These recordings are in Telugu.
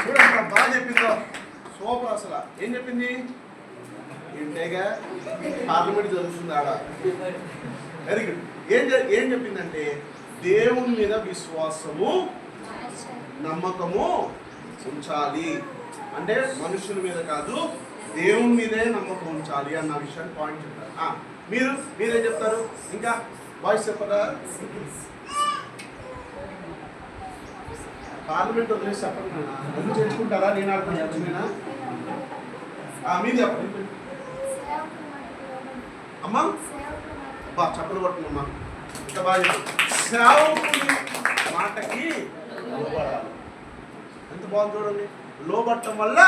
చూడండి బాగా చెప్పిందో సూపర్. అసలు ఏం చెప్పింది ఏంటేగా పార్లమెంట్ జరుగుతుంది ఆడ. Very good. ఏం చెప్పిందంటే దేవుని మీద విశ్వాసము నమ్మకము ఉంచాలి. అంటే మనుషుల మీద కాదు దేవుని మీదే నమ్మకం ఉంచాలి అన్న విషయాన్ని పాయింట్ చెప్తారు. మీరేం చెప్తారు? ఇంకా వాయిస్ చెప్పరా? పార్లమెంట్ వదిలేసి చెప్పండి. ఎందుకు చేసుకుంటారా? నేను అర్థం మీరు చెప్పండి అమ్మా. బా చెప్పలు పట్టునమ్మా. ఇంకా బాగా సేవకుని మాటకి లోబడాలి. ఎంత బాగుంది చూడండి. లోబట్టడం వల్ల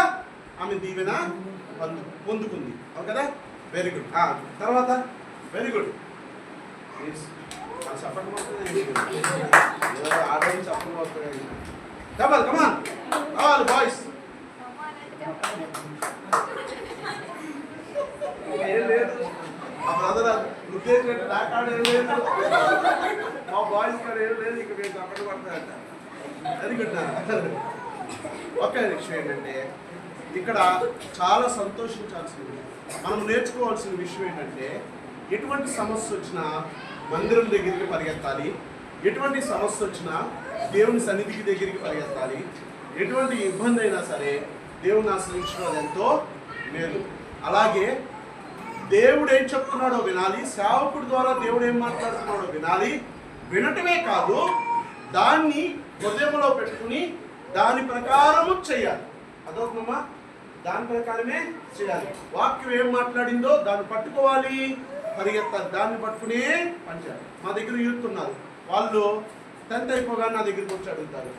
ఆమె దీవెన పొందుకుంది. అవును కదా? Very good. తర్వాత వెరీ గుడ్. చెప్పండి ఆడవాళ్ళు చెప్పండి వస్తుంది. డబల్ కమాన్ కావాలి బాయ్స్. ఏం లేదు మా బ్రదర్ ఉద్దేశించినట్టు నా కాడ ఏం లేదు, మా బాయ్స్ కాడ ఏం లేదు. ఇక మేము చెప్పండి పడతాయంట. Very good. ఒక విషయం ఏంటంటే ఇక్కడ చాలా సంతోషించాల్సింది, మనం నేర్చుకోవాల్సిన విషయం ఏంటంటే ఎటువంటి సమస్య వచ్చినా మందిరం దగ్గరికి పరిగెత్తాలి. ఎటువంటి సమస్య వచ్చినా దేవుని సన్నిధికి దగ్గరికి పరిగెత్తాలి. ఎటువంటి ఇబ్బంది అయినా సరే దేవుని ఆశ్రయించడం ఎంతో మేలు. అలాగే దేవుడు ఏం చెప్తున్నాడో వినాలి. సేవకుడి ద్వారా దేవుడు ఏం మాట్లాడుతున్నాడో వినాలి. వినటమే కాదు, దాన్ని హృదయంలో పెట్టుకుని దాని ప్రకారము చేయాలి. అదొకమ్మా, దాని ప్రకారమే చేయాలి. వాక్యం ఏం మాట్లాడిందో దాన్ని పట్టుకోవాలి, పరిగెత్తాలి. దాన్ని పట్టుకునే పనిచేయాలి. మా దగ్గర యూత్ ఉన్నారు, వాళ్ళు 10th అయిపోగానే నా దగ్గరికి వచ్చి అడుగుతారు,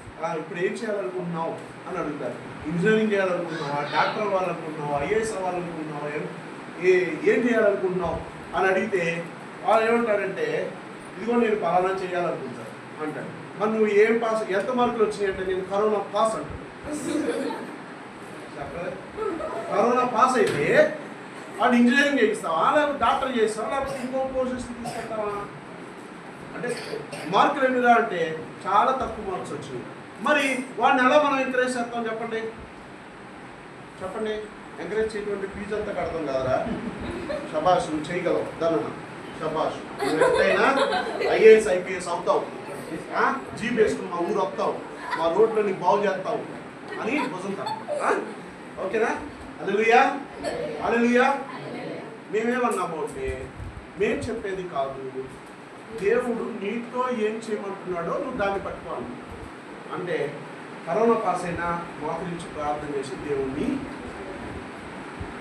ఇప్పుడు ఏం చేయాలనుకుంటున్నావు అని అడుగుతారు. ఇంజనీరింగ్ చేయాలనుకుంటున్నావా, డాక్టర్ అవ్వాలనుకుంటున్నావా, ఐఏఎస్ అవ్వాలనుకుంటున్నావా, ఏం చేయాలనుకుంటున్నావు అని అడిగితే వాళ్ళు ఏమంటారంటే ఇదిగో నేను పలానా చేయాలనుకుంటాను అంటాడు. మరి నువ్వు ఏం పాస్, ఎంత మార్కులు వచ్చినాయంటే నేను కరోనా పాస్ అంటాను. కరోనా పాస్ అయితే వాడు ఇంజనీరింగ్ చేయిస్తావా, లేకపోతే డాక్టర్ చేస్తావా, లేకపోతే ఇంకో కోర్సెస్ తీసుకెళ్తావా అంటే మార్కులు ఎన్నిరా అంటే చాలా తక్కువ మార్క్స్ వచ్చినాయి. మరి వాడిని ఎలా మనం ఎంకరేజ్ చేస్తాం చెప్పండి? ఎంకరేజ్ చేయటువంటి ఫీజు అంతా కడతాం కదరా. షబాష్, నువ్వు చేయగలవు ధనన, షబాష్, నువ్వు ఎంతైనా ఐఏఎస్ ఐపీఎస్ అవుతావు, జీప్ వేసుకుని మా ఊరు వస్తావు, మా రోడ్లో నీకు బాగు చేస్తావు అని భుజంతాం. ఓకేనా? హల్లెలూయా, హల్లెలూయా. మేమేమన్నాము అంటే మేము చెప్పేది కాదు, దేవుడు నీతో ఏం చేయమంటున్నాడో నువ్వు దాన్ని పట్టుకోవాలి. అంటే కరోనా పాస్ అయినా మోకరించి ప్రార్థన చేసి దేవుణ్ణి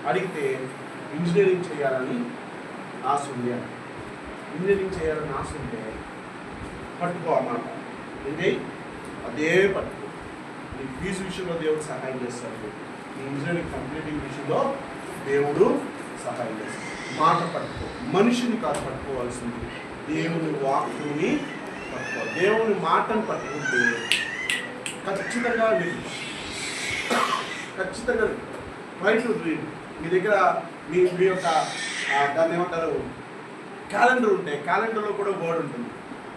అడిగితే ఇంజనీరింగ్ చేయాలని ఆశ ఉంది, ఇంజనీరింగ్ చేయాలని ఆశ ఉంటే పట్టుకో అన్నమాట. ఏంటి? అదే పట్టుకో. నీ ఫీజు విషయంలో దేవుడు సహాయం చేస్తాడు, నీ ఇంజనీరింగ్ కంప్లీటింగ్ విషయంలో దేవుడు సహాయం చేస్తాడు. మాట పట్టుకో, మనిషిని కాదు పట్టుకోవాల్సింది, దేవుని వాక్కుని పట్టుకో. దేవుని మాటను పట్టుకుంటే ఖచ్చితంగా రైట్ టు రీడ్. మీ దగ్గర మీ యొక్క దాన్ని ఏమంటారు, క్యాలెండర్ ఉంటే క్యాలెండర్లో కూడా వర్డ్ ఉంటుంది.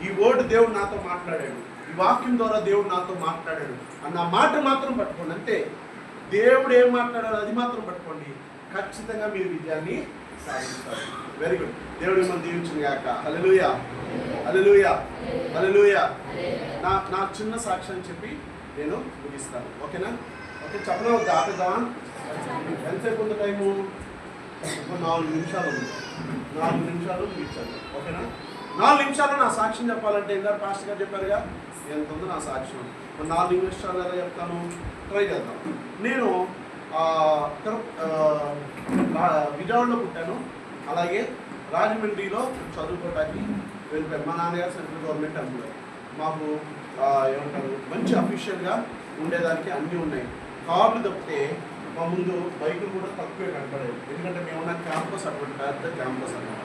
ఈ వర్డ్ దేవుడు నాతో మాట్లాడాడు, ఈ వాక్యం ద్వారా దేవుడు నాతో మాట్లాడాడు అన్న మాట మాత్రం పట్టుకోండి. అంతే. దేవుడు ఏం మాట్లాడాలో అది మాత్రం పట్టుకోండి, ఖచ్చితంగా మీరు విజయాన్ని సాధిస్తారు. Very good. దేవుడు మిమ్మల్ని దీవించును గాక. హల్లెలూయా, హల్లెలూయా, హల్లెలూయా. నా చిన్న సాక్ష్యం చెప్పి నేను ముగిస్తాను. ఓకేనా? ఓకే, చెప్పడం వద్ద ఆపేద్దామా? ఎంతసేపు ఉంది టైము? 4 నిమిషాలు ఉంది. 4 నిమిషాలు ముగించాను. ఓకేనా? 4 నిమిషాలు నా సాక్ష్యం చెప్పాలంటే ఇందాక పాస్టర్ గారు చెప్పారుగా ఎంత ఉందో నా సాక్ష్యం. 4 నిమిషాలు ఎలా చెప్తాను? ట్రై చేద్దాం. నేను విజయవాడలో పుట్టాను, అలాగే రాజమండ్రిలో చదువుకోవడానికి వెళ్ళిపోయాను. మా నాన్నగారు సెంట్రల్ గవర్నమెంట్ ఎంప్లాయ్. మాకు ఏమంటారు, మంచి అఫీషియల్గా ఉండేదానికి అన్నీ ఉన్నాయి. కార్లు తప్పితే మా ముందు బైకులు కూడా తక్కువే కనపడేవి, ఎందుకంటే మేమున్న క్యాంపస్ అటువంటి పెద్ద క్యాంపస్ అన్నమాట.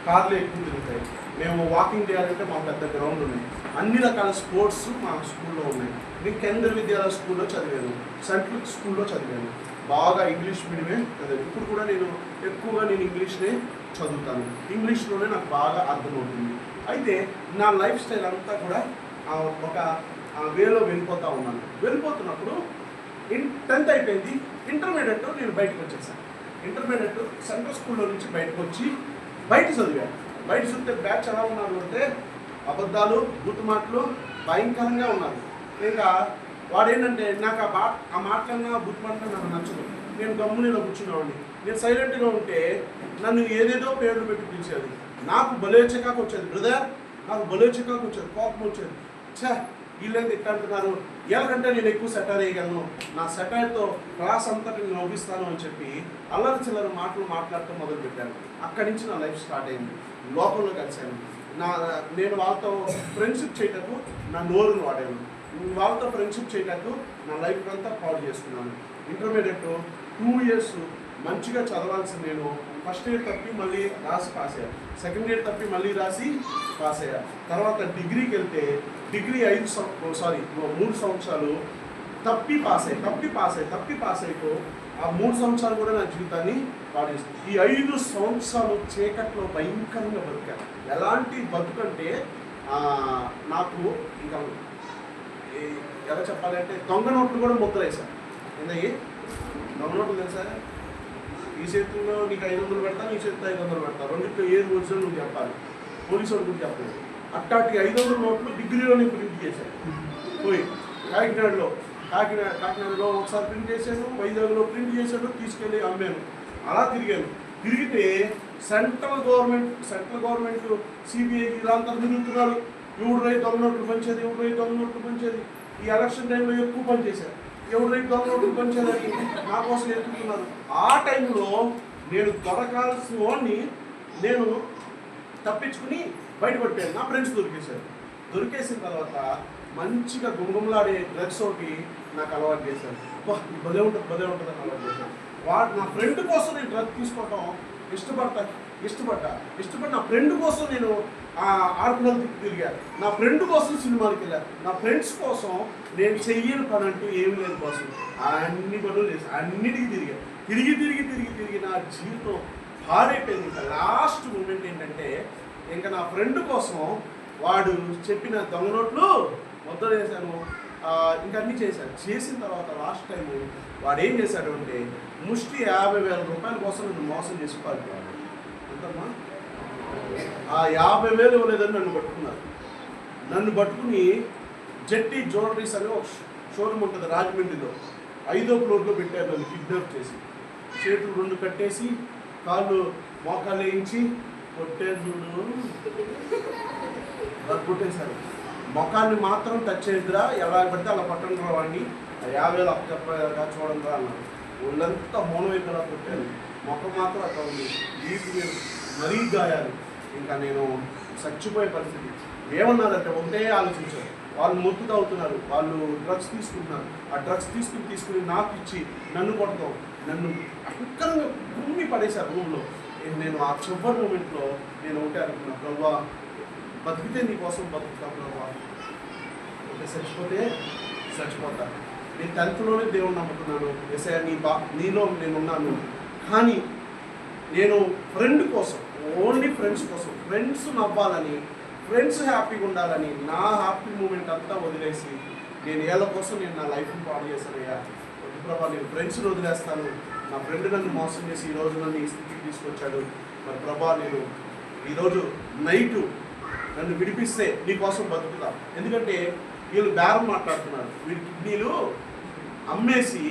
కార్లు ఎక్కువ తిరుగుతాయి. మేము వాకింగ్ చేయాలంటే మా పెద్ద గ్రౌండ్ ఉన్నాయి. అన్ని రకాల స్పోర్ట్స్ మా స్కూల్లో ఉన్నాయి. నేను కేంద్ర విద్యాలయ స్కూల్లో చదివాను, సెంట్రల్ స్కూల్లో చదివాను. బాగా ఇంగ్లీష్ మీడియమే చదివాను. ఇప్పుడు కూడా నేను ఎక్కువగా ఇంగ్లీష్నే చదువుతాను, ఇంగ్లీష్లోనే నాకు బాగా అర్థమవుతుంది. అయితే నా లైఫ్ స్టైల్ అంతా కూడా ఒక వేలో వెళ్ళిపోతూ ఉన్నాను. వెళ్ళిపోతున్నప్పుడు 10th అయిపోయింది. ఇంటర్మీడియట్ నేను బయటకు వచ్చేసాను. ఇంటర్మీడియట్ సెంట్రల్ స్కూల్లో నుంచి బయటకు వచ్చి బయట చదివాను. బయట చూస్తే బ్యాచ్ ఎలా ఉన్నారు అంటే అబద్ధాలు, బూతు మాటలు భయంకరంగా ఉన్నారు. ఇంకా వాడేంటంటే నాకు ఆ మాటలన్నా బూతు మాటలన్నా నాకు నచ్చదు. నేను గమ్మునీలో కూర్చునేవాడిని. నేను సైలెంట్గా ఉంటే నన్ను ఏదేదో పేర్లు పెట్టి పిలిచేది. నాకు భలే చికాకు వచ్చేది బ్రదర్, నాకు భలే చికాకు వచ్చేది, కోపం వచ్చేది. వీళ్ళేది ఇట్లా అంటున్నారు, ఎలాగంటే నేను ఎక్కువ సెటైర్ వేయగలను, నా సెటైర్తో క్లాస్ అంతా నేను నవ్విస్తాను అని చెప్పి అల్లరి చిల్లర మాటలు మాట్లాడటం మొదలుపెట్టాను. అక్కడి నుంచి నా లైఫ్ స్టార్ట్ అయింది. లోకంలో కలిశాను. నేను వాళ్ళతో ఫ్రెండ్షిప్ చేయటకు నా నోరును వాడాను. వాళ్ళతో ఫ్రెండ్షిప్ చేయటకు నా లైఫ్ అంతా పాడు చేసుకున్నాను. ఇంటర్మీడియట్ 2 years మంచిగా చదవాల్సింది నేను ఫస్ట్ ఇయర్ తప్పి మళ్ళీ రాసి పాస్ అయ్యా. సెకండ్ ఇయర్ తప్పి మళ్ళీ రాసి పాస్ అయ్యా. తర్వాత డిగ్రీకి వెళ్తే డిగ్రీ 3 సంవత్సరాలు తప్పి పాస్ అయిపో ఆ 3 సంవత్సరాలు కూడా నా జీవితాన్ని పాడేస్తుంది. ఈ 5 సంవత్సరాలు చీకట్లో భయంకరంగా బతికాను. ఎలాంటి బతుకంటే నాకు ఇంకా ఎలా చెప్పాలంటే దొంగ నోట్లు కూడా ముద్రేశాను. ఏందయ్యి దొంగ నోట్లు తెలుసా? ఈ చేతుల్లో నీకు 500 పెడతా, నీ చేతిలో 500 పెడతా, రెండింటిలో ఏది వచ్చినా నువ్వు చెప్పాలి. పోలీసు వాడు కూడా చెప్పలేదు. అట్టాటి 500 నోట్లు డిగ్రీలోనే ప్రింట్ చేశాను. పోయి కాకినాడలో ఒకసారి ప్రింట్ చేశాను, వైజాగ్లో ప్రింట్ చేశాను, తీసుకెళ్ళి అమ్మాను. అలా తిరిగితే సెంట్రల్ గవర్నమెంట్ సిబిఐ ఇలాంతా తిరుగుతున్నారు. ఎవడు రైతు దొంగ నోట్లు పంచేది. ఈ ఎలక్షన్ టైంలో ఎక్కువ పనిచేశారు. ఎవరు రైతు దొంగ నోట్లు పంచేదని నా కోసం ఎత్తుకున్నారు. ఆ టైంలో నేను దొరకాల్సిన వాడిని నేను తప్పించుకుని బయటపడిపోయాను. నా ఫ్రెండ్స్ దొరికేసిన తర్వాత మంచిగా గుమగుమలాడే డ్రగ్స్ ఒకటి నాకు అలవాటు చేశాను. భలే ఉంటుంది అని అలవాటు చేశాను. నా ఫ్రెండ్ కోసం నేను డ్రగ్ తీసుకోవటం ఇష్టపడ్డా. నా ఫ్రెండ్ కోసం నేను ఆడుకున్నది తిరిగాను. నా ఫ్రెండ్ కోసం సినిమాకి వెళ్ళాను. నా ఫ్రెండ్స్ కోసం నేను చెయ్యని పని అంటూ ఏమి లేదు కోసం అన్ని పనులు చేశాను. అన్నిటికీ తిరిగి నా జీవితం పాడైపోయింది. ఇంకా లాస్ట్ మూమెంట్ ఏంటంటే ఇంకా నా ఫ్రెండ్ కోసం వాడు చెప్పిన దొంగ నోట్లు మొత్తం చేశాను. ఇంకా అన్నీ చేసిన తర్వాత లాస్ట్ టైం వాడు ఏం చేశాడు అంటే ముష్టి 50,000 రూపాయల కోసం నన్ను మోసం చేసి పారిపోయాడు. అంతమ్మా ఆ 50,000 ఇవ్వలేదని నన్ను పట్టుకుని జెట్టి జ్యువెలరీస్ అని ఒక షోరూమ్ ఉంటుంది రాజమండ్రిలో, 5వ ఫ్లోర్లో పెట్టారు. నన్ను కిడ్నాప్ చేసి చేతులు 2 కట్టేసి కాళ్ళు మోకాలు వేయించి కొట్టేశారు. మొఖాన్ని మాత్రం టచ్ చేయదురా, ఎలా పడితే అలా పట్టండి రా వాడిని, 50,000 అప్పచెప్పగా చూడండి రా అన్నారు. ఒళ్ళంతా మౌనమైపోయేలా కొట్టారు. మొఖం మాత్రం అక్కడ ఉంది. వీటికి మరీ గాయాలు. ఇంకా నేను చచ్చిపోయే పరిస్థితి. ఏమన్నారంటే ఒకటే ఆలోచించారు. వాళ్ళు మొత్తు తాగుతున్నారు, వాళ్ళు డ్రగ్స్ తీసుకుంటున్నారు. ఆ డ్రగ్స్ తీసుకుని నాకు ఇచ్చి నన్ను కొడతాం, నన్ను అక్కడంగా కుమ్మి పడేశారు రూమ్లో. నేను ఆ చివరి మూమెంట్లో నేను ఒకటే అనుకున్నా, ప్రభా బతికితే నీకోసం బతుకుతా ప్రభా, అంటే చచ్చిపోతా. నేను 10thలోనే దేవుడు నమ్ముతున్నాను. ఎస్ఐ నీలో నేనున్నాను. కానీ నేను ఫ్రెండ్ కోసం, ఓన్లీ ఫ్రెండ్స్ కోసం, ఫ్రెండ్స్ నవ్వాలని, ఫ్రెండ్స్ హ్యాపీగా ఉండాలని నా హ్యాపీ మూమెంట్ అంతా వదిలేసి నేను ఏళ్ళ కోసం నేను నా లైఫ్ని పాడు చేశానయ్యా. వద్దు ప్రభా, నేను ఫ్రెండ్స్ని వదిలేస్తాను. నా ఫ్రెండ్ నన్ను మోసం చేసి ఈరోజు నన్ను ఈ స్థితికి తీసుకొచ్చాడు. మరి ప్రభా, నేను ఈరోజు నైటు నన్ను విడిపిస్తే నీకోసం బతుకుతా. ఎందుకంటే వీళ్ళు బేరం మాట్లాడుతున్నారు. వీడి కిడ్నీలు అమ్మేసి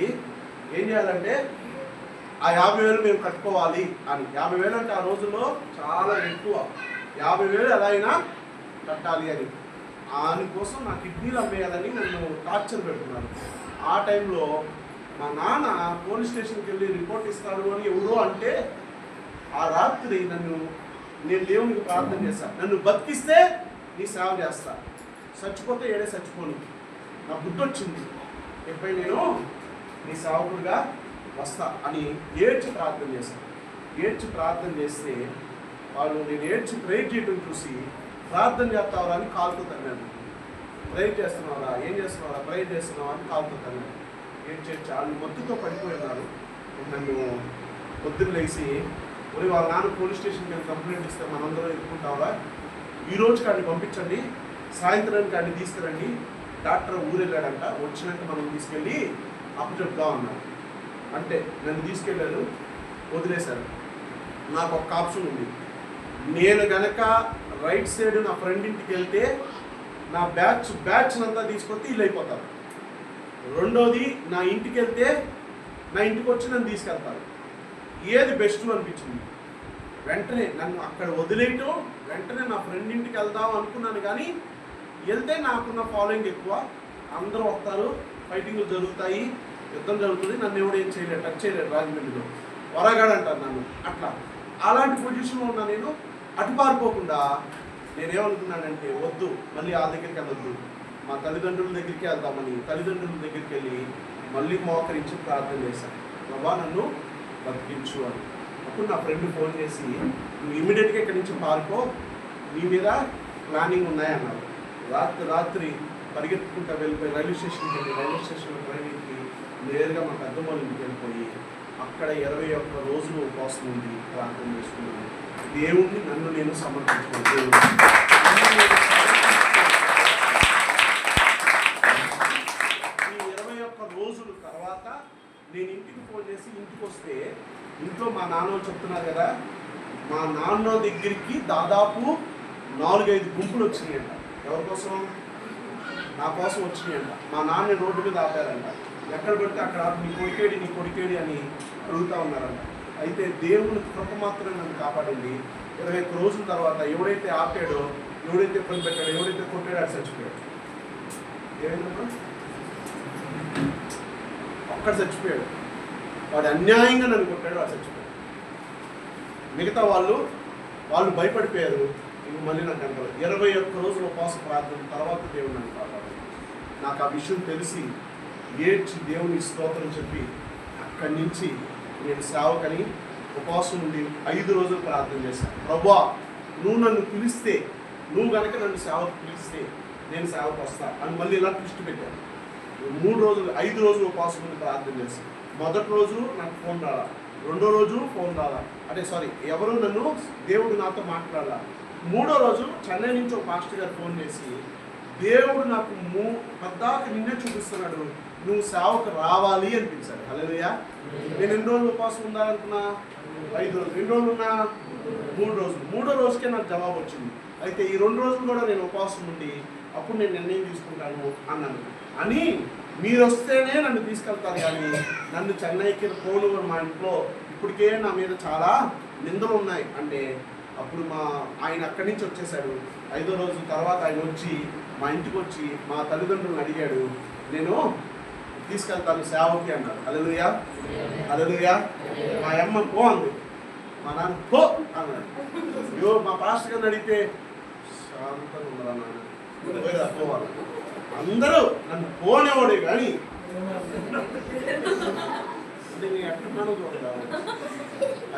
ఏం చేయాలంటే ఆ 50,000 మేము కట్టుకోవాలి అని. 50,000 అంటే ఆ రోజుల్లో చాలా ఎక్కువ. 50,000 ఎలా అయినా కట్టాలి అని. దానికోసం నా కిడ్నీలు అమ్మేయాలని నన్ను టార్చర్ పెడుతున్నారు. ఆ టైంలో మా నాన్న పోలీస్ స్టేషన్కి వెళ్ళి రిపోర్ట్ ఇస్తాడు అని ఎవరో అంటే ఆ రాత్రి నేను దేవునికి ప్రార్థన చేస్తాను. నన్ను బతికిస్తే నీ సేవ చేస్తా, చచ్చిపోతే ఏడే చచ్చిపోను. నా బుద్ధి వచ్చింది, ఎప్పుడు నేను నీ సేవకుడిగా వస్తా అని ఏడ్చి ప్రార్థన చేస్తే వాళ్ళు నేను ఏడ్చి ప్రేయర్ చేయడం చూసి ప్రార్థన చేస్తావరా అని కాలుతో తన్నాను. ప్రేయర్ చేస్తున్నావరా, ఏం చేస్తున్నావరా, ప్రేయర్ చేస్తున్నావా అని కాలుతో తన్నాను. ఏడ్చి వాళ్ళు మొత్తుతో పడిపోయినారు. నన్ను పొద్దున్న లేచి వాళ్ళ నాన్న పోలీస్ స్టేషన్కి వెళ్ళి కంప్లైంట్ ఇస్తే మనందరం ఎత్తుకుంటావా, ఈరోజు కాడిని పంపించండి, సాయంత్రానికి కాడిని తీసుకురండి, డాక్టర్ ఊరు వెళ్ళాడంట, వచ్చినాక మనం తీసుకెళ్ళి అప్పచెప్తా ఉన్నారు. అంటే నన్ను తీసుకెళ్ళారు, వదిలేశారు. నాకు ఒక ఆప్షన్ ఉంది. నేను గనక రైట్ సైడ్ నా ఫ్రెండ్ ఇంటికి వెళ్తే నా బ్యాచ్ అంతా తీసుకొస్తే ఇల్లు అయిపోతారు. రెండోది నా ఇంటికి వెళ్తే నా ఇంటికి వచ్చి నన్ను తీసుకెళ్తారు. ఏది బెస్ట్ అనిపించింది. వెంటనే నన్ను అక్కడ వదిలేయటం, వెంటనే నా ఫ్రెండ్ ఇంటికి వెళ్దాం అనుకున్నాను. కానీ వెళ్తే నాకున్న ఫాలోయింగ్ ఎక్కువ, అందరూ వస్తారు, ఫైటింగ్లు జరుగుతాయి, యుద్ధం జరుగుతుంది, నన్ను ఎవడు ఏం చేయలేడు, టచ్ చేయలేడు. రాజమండ్రిలో వరగాడు అంటారు నన్ను. అట్లా అలాంటి పొజిషన్లో ఉన్నా నేను. అటు పారిపోకుండా నేనేమనుకున్నానంటే, వద్దు మళ్ళీ ఆ దగ్గరికి వెళ్ళొద్దు, మా తల్లిదండ్రుల దగ్గరికి వెళ్దామని తల్లిదండ్రుల దగ్గరికి వెళ్ళి మళ్ళీ మోకరించి ప్రార్థన చేశాను, ప్రభా నన్ను బతికించు అని. అప్పుడు నా ఫ్రెండ్ ఫోన్ చేసి, నువ్వు ఇమీడియట్గా ఇక్కడి నుంచి పారిపో, నీ మీద ప్లానింగ్ ఉన్నాయన్నారు. రాత్రి పరిగెత్తుకుంటా వెళ్ళిపోయి రైల్వే స్టేషన్కి వెళ్ళి, రైల్వే స్టేషన్లో ట్రైన్ ఎక్కి నేరుగా మా పెద్దమ్మ ఇంటికి వెళ్ళిపోయి అక్కడ 21 రోజులు ఉపవాసం ఉంది, ప్రార్థన చేసుకున్నాను. దేవుణ్ణి నన్ను నేను సమర్పించుకున్నాను. ఈ 21 రోజుల తర్వాత నేను ఇంటికి ఫోన్ చేసి ఇంటికి వస్తే, ఇంట్లో మా నాన్న చెప్తున్నారు కదా, మా నాన్న దగ్గరికి దాదాపు 4-5 గుంపులు వచ్చినాయంట. ఎవరి కోసం? నా కోసం వచ్చినాయంట. మా నాన్న రోడ్డు మీద ఆపారంట. ఎక్కడ పెడితే అక్కడ నీ కొడికేడి అని అడుగుతూ ఉన్నారంట. అయితే దేవుని కృప మాత్రమే నన్ను కాపాడింది. 21 రోజుల తర్వాత ఎవడైతే ఆపాడో, ఎవడైతే ఇబ్బంది పెట్టాడో, ఎవడైతే కొట్టాడో అది చచ్చిపోయాడు. ఏమైందమ్మా? ఒక్కడ చచ్చిపోయాడు. వాడు అన్యాయంగా నన్ను కొట్టాడు, వాడు చచ్చిపోయాడు. మిగతా వాళ్ళు భయపడిపోయారు. ఇంక మళ్ళీ నాకు అంటారు 21 రోజులు ఉపవాస ప్రార్థన తర్వాత దేవుడు నన్ను కాపాడు. నాకు ఆ విషయం తెలిసి ఏడ్చి దేవుని స్తోత్రం చెప్పి అక్కడి నుంచి నేను సేవకని ఉపవాసం నుండి 5 రోజులు ప్రార్థన చేశాను. ప్రభువా నువ్వు నన్ను పిలిస్తే, నువ్వు కనుక నన్ను సేవకు పిలిస్తే నేను సేవకు వస్తా అని మళ్ళీ ఇలా దృష్టి పెట్టాను. 5 రోజులు ఉపవాసం నుండి ప్రార్థన చేశాను. మొదటి రోజు నాకు ఫోన్ రాలా, రెండో రోజు ఫోన్ రాలా, ఎవరు నన్ను దేవుడు నాతో మాట్లాడాల. 3వ రోజు చెన్నై నుంచి ఒక పాస్టర్ గారు ఫోన్ చేసి, దేవుడు నాకు పద్దాక నిన్నే చూపిస్తున్నాడు, నువ్వు సేవకు రావాలి అని పిలిచాడు. హల్లెలూయా. నేను ఎన్ని రోజులు ఉపవాసం ఉండాలనుకున్నా? 5 రోజులు. 2 రోజులు ఉన్నా? 3 రోజులు. 3వ రోజుకే నాకు జవాబు వచ్చింది. అయితే ఈ 2 రోజులు కూడా నేను ఉపవాసం ఉండి అప్పుడు నేను నిర్ణయం తీసుకుంటాను అన్నాను. అని మీరు వస్తేనే నన్ను తీసుకెళ్తారు, కానీ నన్ను చెన్నైకి పోను. మా ఇంట్లో ఇప్పటికే నా మీద చాలా నిందలు ఉన్నాయి. అంటే అప్పుడు ఆయన అక్కడి నుంచి వచ్చేసాడు. 5వ రోజు తర్వాత ఆయన వచ్చి మా ఇంటికి వచ్చి మా తల్లిదండ్రులను అడిగాడు, నేను తీసుకెళ్తాను సేవకి అన్నాడు. హల్లెలూయా, హల్లెలూయా. మా అమ్మ పో అంది, మా నాన్న పో అన్నాడు. అయ్యో మా పాస్టర్ గారిని అడిగితే శాంతంగా ఉండరా నాన్న, పోవాలి. అందరూ నన్ను పోనేవాడే కానీ అంటే నేను ఎట్టున్నాను చూడాలి.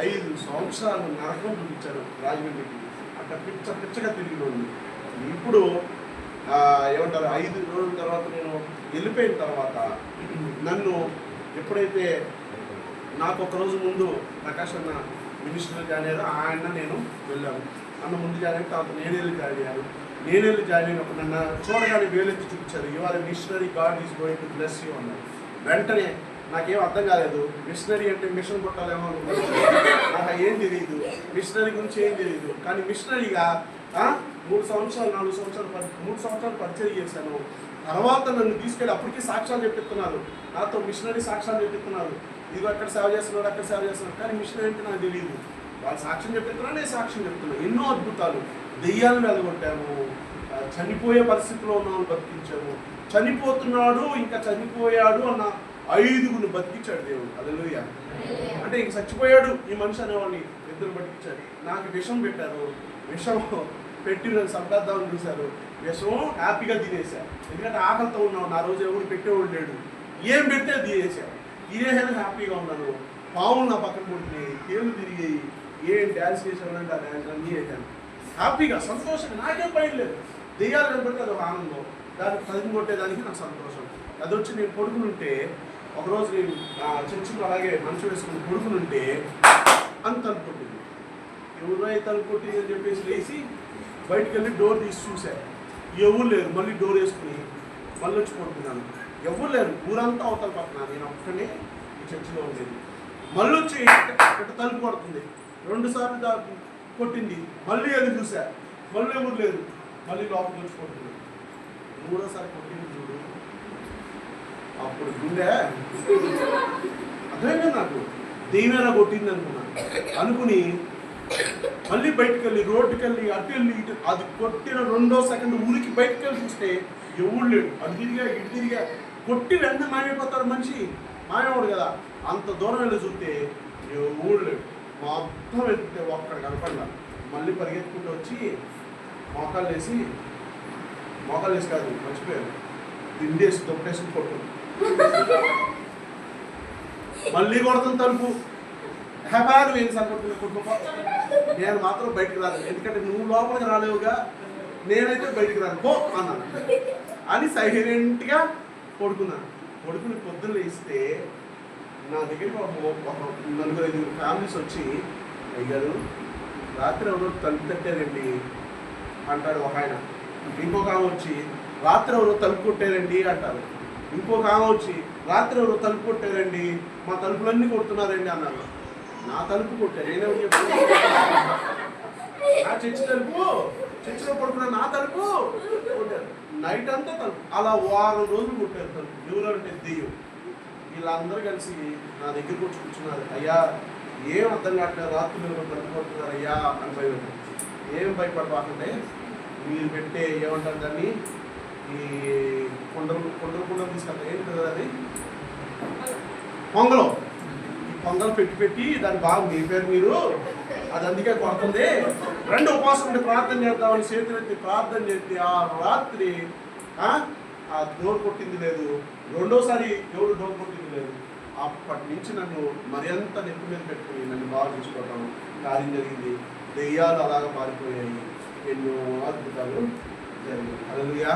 5 సంవత్సరాలు నరకం చూపించాను రాజమండ్రికి. అక్కడ పిచ్చగా తిరిగినోండి. ఇప్పుడు ఏమంటారు 5 రోజుల తర్వాత నేను వెళ్ళిపోయిన తర్వాత నన్ను ఎప్పుడైతే నాకు ఒక రోజు ముందు ప్రకాష్ అన్న మినిస్టర్ జాయిన్ అయ్యారు, ఆయన నేను వెళ్ళాను. అన్న ముందు జాయిన్ అయిన తర్వాత నేను వెళ్ళి జాయిన్ అయినప్పుడు నన్ను చూడగానే వేలెత్తి చూపించారు, you are a missionary, God is going to bless you అన్నారు. వెంటనే నాకేం అర్థం కాలేదు. మిషనరీ అంటే మిషన్ కొట్టాలేమో అనుకుంటున్నాను. నాకు ఏం తెలియదు, మిషనరీ గురించి ఏం తెలియదు. కానీ మిషనరీగా 3 సంవత్సరాలు 4 సంవత్సరాలు 3 సంవత్సరాలు పరిచయం చేశాను. తర్వాత నన్ను తీసుకెళ్ళి అప్పటికీ సాక్ష్యాలు చెప్పిస్తున్నారు, నాతో మిషనరీ సాక్ష్యాలు చెప్పిస్తున్నారు. ఇదిగో అక్కడ సేవ చేస్తున్నారు, అక్కడ సేవ చేస్తున్నారు. కానీ మిషనరీ అంటే నాకు తెలియదు. వాళ్ళు సాక్ష్యం చెప్పిస్తున్నా, నేను సాక్ష్యం చెప్తున్నాను. ఎన్నో అద్భుతాలు, దెయ్యాలను వెలగొట్టాము, చనిపోయే పరిస్థితిలో ఉన్నాను బతికించాము, చనిపోతున్నాడు ఇంకా చనిపోయాడు అన్న 5గురిని బతికించాడు దేవుడు. హల్లెలూయా. అంటే ఇంక చచ్చిపోయాడు ఈ మనిషి అనేవాడిని 2 బతికించాడు. నాకు విషం పెట్టారు, విషం పెట్టి నన్ను సంపేద్దామని చూశారు. విషం హ్యాపీగా తినేశారు, ఎందుకంటే ఆకలితో ఉన్నాను. నా రోజు ఎవరు పెట్టేవాడు లేడు, ఏం పెడితే తినేశారు. తినేసాను, హ్యాపీగా ఉన్నాను. పావులు నా పక్కన పుట్టినాయి, తేలు తిరిగాయి, ఏం డ్యాన్స్ చేసానంటే ఆ డ్యాన్స్ అన్నీ వేసాను. హ్యాపీగా సంతోషంగా, నాకేం పైన లేదు. దెయ్యాలు కనబడితే అది ఒక ఆనందం, దానికి తగిన కొట్టేదానికి నాకు సంతోషం. అది వచ్చి నేను పడుకునుంటే ఒకరోజు నేను చర్చిలో అలాగే మంచు వేసుకుని పడుకునుంటే అంత అనుకుంటుంది. ఎవరైతే అనుకుంటుంది అని చెప్పేసి లేచి బయటికి వెళ్ళి డోర్ తీసి చూశాను, ఎవరు లేరు. మళ్ళీ డోర్ వేసుకుని మళ్ళీ వచ్చి పడుకున్నాను. ఎవరు లేరు, ఊరంతా అవతల పక్కన, నేను ఒక్కనే ఈ చర్చిలో ఉండేది. మళ్ళీ వచ్చి ఇటు తలుపు కొడుతుంది, 2 సార్లు కొట్టింది, మళ్ళీ అది చూసా, మళ్ళీ ఎవరు లేదు, మళ్ళీ లోపలికి వచ్చి కొట్టింది, 3వ సారి కొట్టింది చూడు. అప్పుడు గుండె అర్థమైందా నాకు, దెయ్యమేనా కొట్టింది అనుకుని మళ్ళీ బయటకు వెళ్ళి రోడ్డుకి వెళ్ళి అటు వెళ్ళి ఇటు, అది కొట్టిన 2వ సెకండ్ ఊరికి బయటకు వెళ్ళి చూస్తే ఎవడు లేడు. అటు తిరిగా ఇటు తిరిగా కొట్టి వెంటనే మాయమైపోతాడు మనిషి, మాయవాడు కదా. అంత దూరం వెళ్ళి చూస్తే ఎవడు లేడు, మొత్తం వెళ్తే ఒక్కడ కనపడలా. మళ్ళీ పరిగెత్తుకుంటూ వచ్చి మోకాలు వేసి కాదు మర్చిపోయారు, తిండేసి తొప్పేసి కొట్టు, మళ్ళీ కొడతాం తలుపు, హ్యాపీ వేసి అనుకుంటున్నా కుటుంబం. నేను మాత్రం బయటకు రాలేదు, ఎందుకంటే నువ్వు లోపలికి రాలేవుగా, నేనైతే బయటకు రాను పో అన్నాను అని సైలెంట్గా పడుకున్నాను. పడుకుని పొద్దున్న లేస్తే నా దగ్గరికి ఒక 4-5 ఫ్యామిలీస్ వచ్చి, అయ్యారు రాత్రి ఎవరో తలుపు తట్టారండి అంటాడు ఒక ఆయన. ఇంకొక ఆమె వచ్చి రాత్రి ఎవరో తలుపు కొట్టారండి అంటారు. ఇంకొక ఆమె వచ్చి రాత్రి ఎవరో తలుపు కొట్టారండి, మా తలుపులన్నీ కొడుతున్నారండి అన్నారు. నా తలుపు కొట్టారు, నేనెవరు చెప్పాను, నా చర్చి తలుపు, చర్చిలో పడుకున్న నా తలుపు కొట్టారు. నైట్ అంతా తలుపు, అలా 1 వారం రోజులు కొట్టారు తలుపు. ఎవరు అంటే దెయ్యం. వీళ్ళందరూ కలిసి నా దగ్గరికి వచ్చి కూర్చున్నారు. అయ్యా ఏం అర్థం కావట్లేదు, రాత్రి మీరు తలుపు కొడుతున్నారు అయ్యా అని భయపడ్డారు. ఏం భయపడబాకంటే, మీరు పెట్టే ఏమంటారు దాన్ని, ఈ కొండలు తీసుకెళ్తారు, ఏంటి కదా అది, పొంగలు. ఈ పొంగలు పెట్టి దాన్ని బాగా మేపారు మీరు, అది అందుకే కొడుతుంది. 2 ఉపవాసం ఉండి ప్రార్థన చేద్దామని చేతులు ఎత్తి ప్రార్థన చేస్తే ఆ రాత్రి ఆ డోర్ కొట్టింది లేదు, 2వసారి ఎవరు డోర్ కొట్టింది లేదు. అప్పటి నుంచి నన్ను మరింత నెత్తి మీద పెట్టుకుని నన్ను బాగా చూసుకోవటం కార్యం జరిగింది. దెయ్యాలు అలాగా మారిపోయాయి, ఎన్నో అద్భుతాలు జరిగాయి. హల్లెలూయా,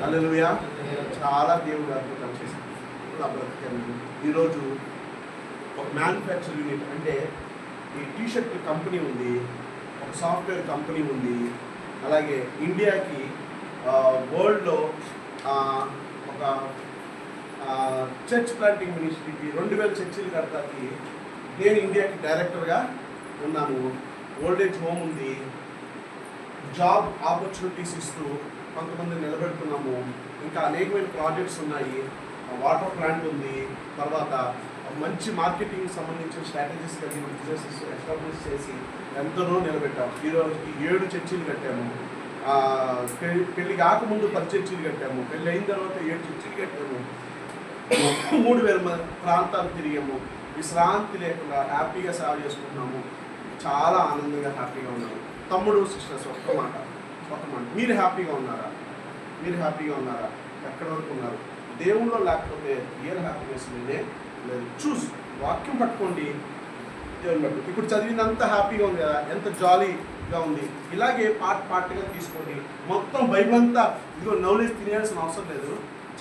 హల్లెలూయా. చాలా దేవుడు అద్భుతాలు చేశారు నా బ్రతికాను. ఈరోజు ఒక మ్యానుఫ్యాక్చర్ యూనిట్, అంటే ఈ టీషర్ట్ కంపెనీ ఉంది, ఒక సాఫ్ట్వేర్ కంపెనీ ఉంది, అలాగే ఇండియాకి వరల్డ్లో ఒక చర్చ్ ప్లాంటింగ్ మినిస్ట్రీకి 2000 చర్చిలు కడతాకి నేను ఇండియాకి డైరెక్టర్గా ఉన్నాను. ఓల్డేజ్ హోమ్ ఉంది, జాబ్ ఆపర్చునిటీస్ ఇస్తూ కొంతమంది నిలబెడుతున్నాము. ఇంకా అనేకమైన ప్రాజెక్ట్స్ ఉన్నాయి, వాటర్ ప్లాంట్ ఉంది, తర్వాత మంచి మార్కెటింగ్ సంబంధించిన స్ట్రాటజీస్ కలిగిన బిజినెసెస్ ఎస్టాబ్లిష్ చేసి ఎంతనో నిలబెట్టాము. ఈరోజుకి 7 చర్చిలు కట్టాము. పెళ్ళి కాకముందు 10 చర్చిలు కట్టాము, పెళ్ళి అయిన తర్వాత 7 చర్చిలు కట్టాము, 3000 ప్రాంతాలు తిరిగాము. విశ్రాంతి లేకుండా హ్యాపీగా సేవ చేసుకుంటున్నాము. చాలా ఆనందంగా హ్యాపీగా ఉన్నాము. తమ్ముడు సిస్టర్స్ ఒక్క మాట మీరు హ్యాపీగా ఉన్నారా? మీరు హ్యాపీగా ఉన్నారా? ఎక్కడి వరకు ఉన్నారు? దేవుళ్ళో లేకపోతే రియల్ హ్యాపీనెస్ లేనే లేదు. చూసి వాక్యం పట్టుకోండి, దేవుని పట్టు. ఇప్పుడు చదివినంత హ్యాపీగా ఉంది కదా, ఎంత జాలీగా ఉంది. ఇలాగే పార్ట్గా తీసుకోండి. మొత్తం బైబిల్ అంతా ఇదిగో నాలెడ్జ్ తినేయాల్సిన అవసరం లేదు,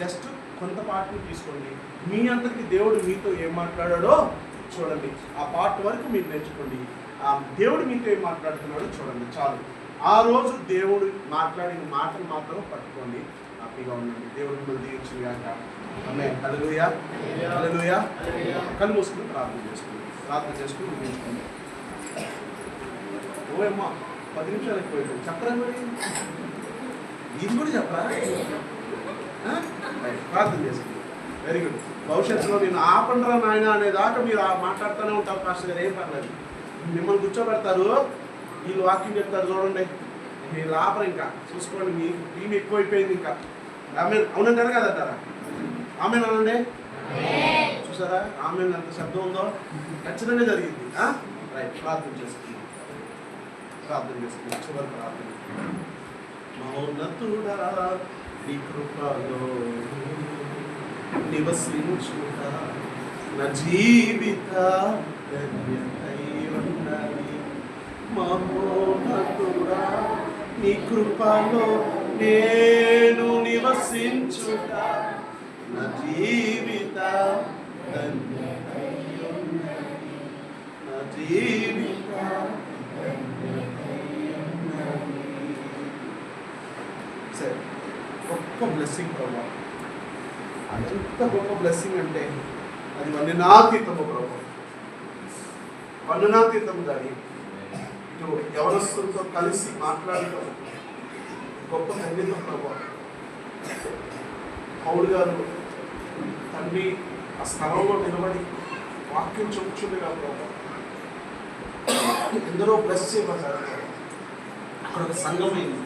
జస్ట్ కొంత పార్ట్ని తీసుకోండి. మీ అంతటికి దేవుడు మీతో ఏం మాట్లాడాడో చూడండి, ఆ పార్ట్ వరకు మీరు నేర్చుకోండి. ఆ దేవుడు మీతో ఏం మాట్లాడుతున్నాడో చూడండి, చాలు. ఆ రోజు దేవుడు మాట్లాడిన మాటలు మాత్రం పట్టుకోండి, హ్యాపీగా ఉండండి. దేవుడు మిమ్మల్ని దీవించిన గాక. ఆమేన్. హల్లెలూయా, హల్లెలూయా. కళ్ళు మూసుకుని ప్రార్థన చేసుకుని ముగించుకోండి. ఓయమ్మా 10 నిమిషాలు ఎక్కువ చెప్పరా, మరి ఇది కూడా చెప్పరా? ప్రార్థన చేసుకుంది. Very good. భవిష్యత్తులో నేను ఆపండ్రా నాయన అనేదాకా మీరు మాట్లాడుతూనే ఉంటారు పాస్టర్ గారు, ఏం పర్లేదు. మిమ్మల్ని కూర్చోబెడతారు, వీళ్ళు వాకింగ్ చెప్తారు, చూడండి, మీరు ఆపరు. ఇంకా చూసుకోండి, మీ టీం ఎక్కువైపోయింది. ఇంకా ఆమె అవునంటారా కదంటారా? ఆమె అనండి. చూసారా ఆమె ఎంత శబ్దం ఉందో? ఖచ్చితంగా జరిగింది. రైట్. ప్రార్థన చేసుకుందాం. చివరి ప్రార్థన. మౌనతుడా నీ కృపలో నివసించుట నా జీవిత ధన్యతై ఉన్నది. మహోన్నతుడా నీ కృపలో నేను నివసించుట నా జీవిత ధన్యతై ఉన్నది. నా జీవిత ధన్యతై ఉన్నది. సరే, గొప్ప బ్లెస్సింగ్ ప్రభావం. ఎంత గొప్ప బ్లెస్సింగ్ అంటే అది వర్ణనాతీతము ప్రభు, వర్ణనాతీతము. దాన్ని ఇటు యవనస్తులతో కలిసి మాట్లాడటం గొప్ప ధన్యత ప్రభు. పౌలు గారు తండ్రి ఆ స్థలంలో నిలబడి వాక్యం చెప్పుచుండగా ప్రభు ఎందరో బ్లెస్ చేయబడ్డారు. అక్కడ ఒక సంఘం అయింది.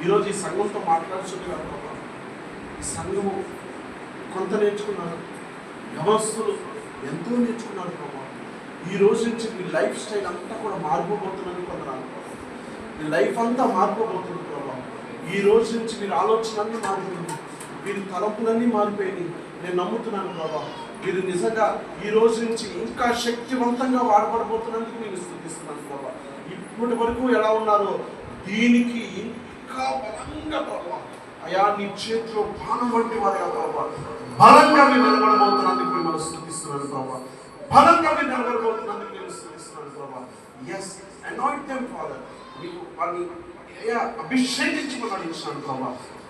ఈరోజు ఈ సంఘంతో మాట్లాడుచుండగా ప్రభు ఈ సంఘము కొంత నేర్చుకున్నారు, యవనస్తులు ఎంతో నేర్చుకున్నారు ప్రభు. ఈ రోజు నుంచి మీ లైఫ్ స్టైల్ అంతా కూడా మారిపోబోతున్నది కొందరు. మీ లైఫ్ అంతా మారిపోబోతుంది ప్రభు. ఈ రోజు నుంచి మీరు ఆలోచనలన్నీ మారిపోయింది, మీరు తలంపులన్నీ మారిపోయినాయి. నేను నమ్ముతున్నాను ప్రభు, మీరు నిజంగా ఈ రోజు నుంచి ఇంకా శక్తివంతంగా వాడబడబోతున్నందుకు నేను స్తుతిస్తున్నాను ప్రభు. ఇప్పటి వరకు ఎలా ఉన్నారో దీనికి ఇంకా బలంగా ప్రభు, అయా నీ చేతిలో బాణం వంటి వారుగా ప్రభు బలంగా మీరు నిలబడబోతున్నందుకు మిమ్మల్ని స్తుతిస్తున్నాను ప్రభు. బలంగా మీరు నిలబడబోతున్నందుకు నేను స్తుతిస్తున్నాను ప్రభు. Yes, anoint them father. మీకు వారిని అభిషేకించమని అడిగిస్తున్నాను ప్రభా,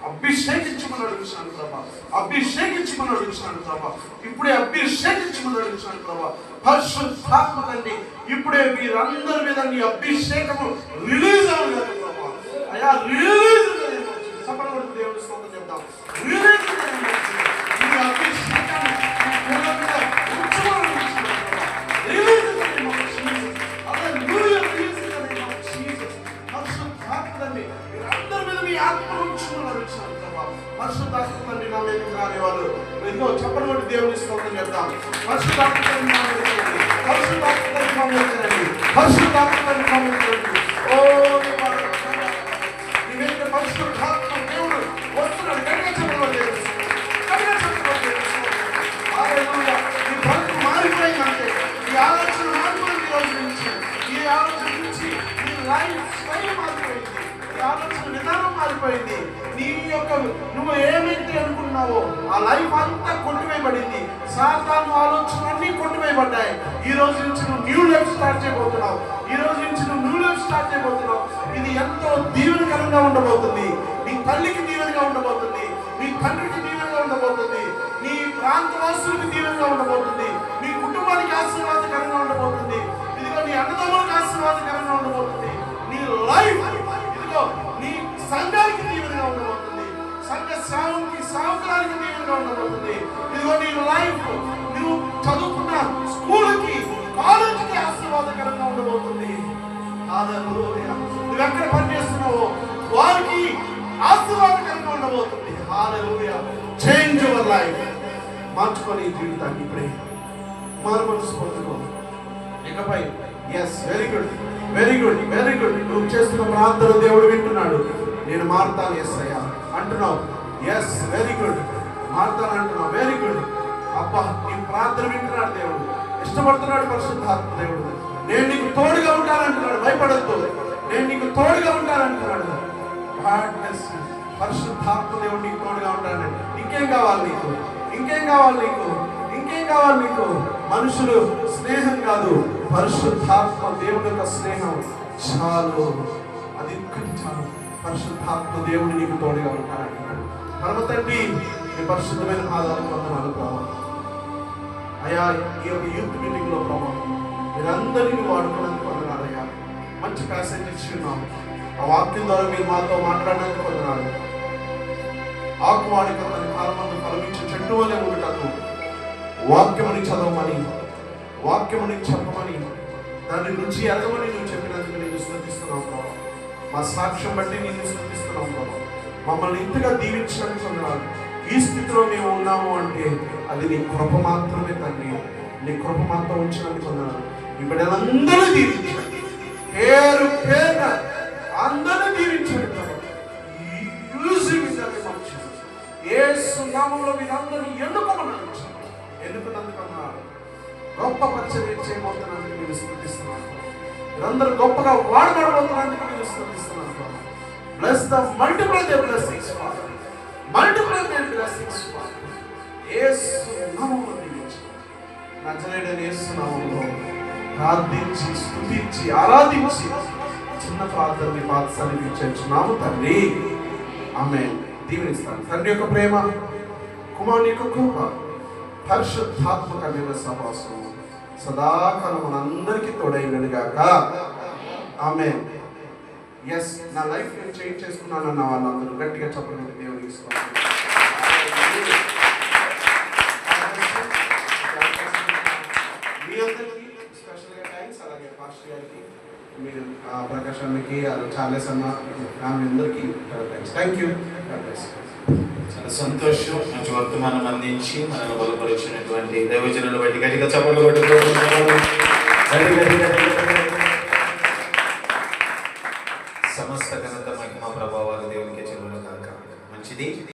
అభిషేకించమని అడిగిస్తున్నాను ప్రభా, అభిషేకించమని అడిగిస్తున్నాను ప్రభా, ఇప్పుడే అభిషేకించమని అడిగిస్తున్నాను ప్రభా. పరిశుద్ధాత్మ తండ్రి ఇప్పుడే మీరందరి మీద నీ అభిషేకము రిలీజ్ అవ్వాలి ప్రభా. అయ్యా రిలీజ్ సపరపడి దేవుని స్తోత్రం చెప్తాం. రిలీజ్ నీ అభిషేకాన్ని పరిశుద్ధాత్మని నా మీద రానివాళ్ళు ఎంతో చెప్పబడి దేవుని స్తోత్రం చేద్దాం. పరిశుద్ధాత్మని ఓ నీవైతే పరిశుద్ధాత్మ దేవుడు వస్తున్నాడు. గట్టిగా చెప్పబడి ఈ బ్రతుకు మారిపోయిందంటే, ఈ ఆలోచన మారిపోయింది. రోజు నుంచి ఈ ఆలోచన నుంచి ఈ లైఫ్ స్టైల్ మారిపోయింది, ఈ ఆలోచన విధానం మారిపోయింది. నీ యొక్క నువ్వు ఏమైతే అనుకున్నావో ఆ లైఫ్ అంతా కొట్టివేయబడింది. సాతాను ఆలోచనలన్నీ కొట్టివేయబడ్డాయి. ఈ రోజు నుంచి నువ్వు న్యూ లైఫ్ స్టార్ట్ చేయబోతున్నావు. ఈ రోజు నుంచి నువ్వు న్యూ లైఫ్ స్టార్ట్ చేయబోతున్నావు. ఇది ఎంతో దీవెనకరంగా ఉండబోతుంది. నీ తల్లికి దీవెనగా ఉండబోతుంది, నీ తండ్రికి దీవెనగా ఉండబోతుంది, నీ ప్రాంతవాసులకు దీవెనగా ఉండబోతుంది, నీ కుటుంబానికి ఆశీర్వాదకరంగా ఉండబోతుంది. ఇదిగో నీ అన్నదమ్ములకు ఆశీర్వాదకరంగా ఉండబోతుంది. నీ లైఫ్ ఇదిగో నీ సంఘానికి దీవెనగా ఉండబోతుంది, సంఘ సావుకారికి దీవెనగా ఉండబోతుంది. ఇదిగో నీ లైఫ్ నువ్వు చదువుకున్న స్కూల్కి కాలేజీకి ఆశీర్వాదకరంగా ఉండబోతుంది. నువ్వు ఎక్కడ పనిచేస్తున్నావో వారికి ఆశీర్వాదకరంగా ఉండబోతుంది. హల్లెలూయా. Change your life. మార్చుకొని జీవితాన్ని ఇప్పుడే మార్పు పొందుకో. ఇకపై yes, very good, very good, very good. నువ్వు చేస్తున్న ప్రార్థన దేవుడు వింటున్నాడు. నేను మారుతాను ఎస్ అయ్యా అంటున్నావు. Yes, very good. మారుతాను అంటున్నావు. Very good. అబ్బా, నీ ప్రార్థన వింటున్నాడు దేవుడు, ఇష్టపడుతున్నాడు పరిశుద్ధాత్మ దేవుడు. నేను నీకు తోడుగా ఉంటానంటున్నాడు. భయపడద్దు, నేను నీకు తోడుగా ఉంటానంటున్నాడు. పరిశుద్ధాత్మ దేవుడు నీకు తోడుగా ఉంటానండి. ఇంకేం కావాలి నీకు? ఇంకేం కావాలి నీకు? ఇంకేం కావాలి నీకు? మనుషులు స్నేహం కాదు, పరిశుద్ధాత్మ దేవుడి యొక్క స్నేహం చాలు. అది ఒక్కటి చాలు. పరిశుద్ధాత్మ దేవుడు నీకు తోడుగా ఉంటానంటున్నాడు. పరమ తండ్రి, మీ పరిశుద్ధమైన ఆధారం వందనాలు ప్రభావం. అయ్యా, ఈ యొక్క యూత్ మీటింగ్ లో ప్రభావం మీరందరినీ వాడుకోవడానికి వందనాలయ్యా. మంచి ప్యాసేజ్ ఇచ్చి ఉన్నాము. ఆ వాక్యం ద్వారా మీరు మాతో మాట్లాడడానికి వందనాలు. ఆకువాడిక తన కాలమందు ఫలమించే చెట్టు వల్లే ఉండటకు వాక్యమని చదవమని, వాక్యమని చెప్పమని, దాని రుచి ఎరగమని నువ్వు చెప్పినందుకు నేను స్తుతిస్తున్నావు ప్రభావ. మా సాక్ష్యం బట్టి నేను స్తుతిస్తున్నావు ప్రభావ. మమ్మల్ని ఇంతగా దీవించడానికి వందనాలు. ఈ స్థితిలో మేము ఉన్నాము అంటే అది నీ కృప మాత్రమే తండ్రి. నీ కృప మాత్రం ఉంచినందుకు వందనాలు. ఈ బిడ్డలందరూ దీవించండి, పేరు పేరున అందరూ దీవించండి ప్రభావ. యేసు నామములో మీరందరూ ఎన్నుకోమన్నాడు. ఎన్నుకున్నందుకు అన్నారు. గొప్ప పరిచర్య చేయబోతున్నందుకు నేను స్తుతిస్తున్నాను. మీరందరూ గొప్పగా వాడబడబోతున్నందుకు నేను స్తుతిస్తున్నాను. Bless the multiply their blessings, Father. Multiply their blessings, Father. యేసు నామములో దీవించు. నజరేయుడైన యేసు నామములో ప్రార్థించి స్తుతించి ఆరాధించి చిన్న ప్రార్థనని పాదసన్నిధికి చేర్చున్నాము తండ్రి. ఆమేన్. దీవెనిస్తాను. తండ్రి యొక్క ప్రేమ, కుమారుని యొక్క కృప, పరిశుద్ధాత్మక సహవాసం సదాకాలం మనందరికీ తోడైనది గాక. ఆమేన్. ఎస్, నా లైఫ్ నేను చేంజ్ చేసుకున్నాను అన్న వాళ్ళందరూ గట్టిగా చెప్పండి దేవునికి స్తోత్రం. మీ అందరికీ స్పెషల్గా థ్యాంక్స్. అలాగే పాస్టర్ గారికి, మీరు ప్రకాశానికి, చార్లెస్ అన్న, మీ అందరికీ థ్యాంక్ యూ. చాలా సంతోషం. మంచి వర్తమానం అందించి మనల్ని బలపరిచినటువంటి దైవజనులు బట్టి గట్టిగా చప్పట్లు కొట్టుకోవాలి.